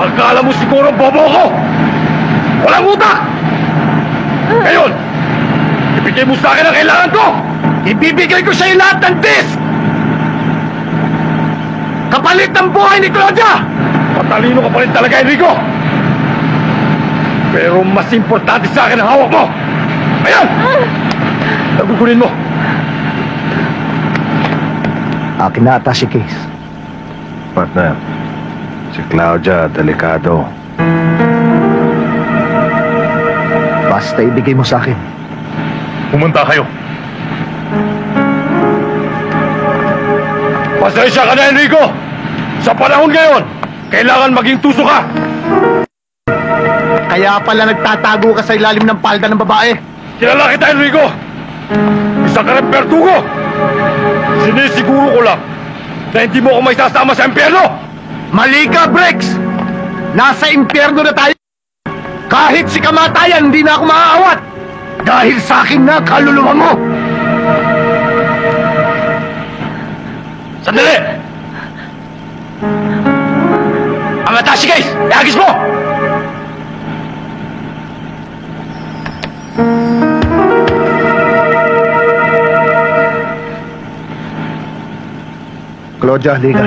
Akala mo siguro bobo ko! Walang utak! Ngayon, ibigay mo sa akin ang kailangan ko! Ibibigay ko sa'yo lahat ng disk! Kapalit ng buhay ni Claudia! Matalino ka pa rin talaga, Enrico! Pero mas importante sa akin ang hawak mo! Ayan! Nagugunin mo! Akin na ata si Case. Partner, si Claudia, delikado. Basta ibigay mo sa akin. Pumunta kayo. Pasensya ka na, Enrico! Sa panahon ngayon, kailangan maging tuso ka! Kaya pala nagtatago ka sa ilalim ng palda ng babae. Kilala kita, Enrico! Isa ka rin pertugo! Sinisiguro ko lang na hindi mo ako may sasama sa impyerno! Mali ka, Brex! Nasa impyerno na tayo! Kahit si kamatayan, hindi na ako maaawat! Dahil sa akin na kaluluwa mo! Sandali! Ang atashi guys! Iagis mo! Claudia, halika.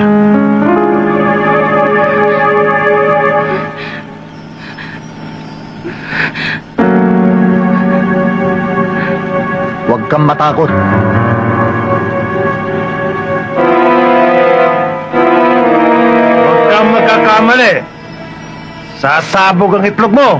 Huwag kang matakot. Huwag kang magkakamali. Sasabog ang itlog mo.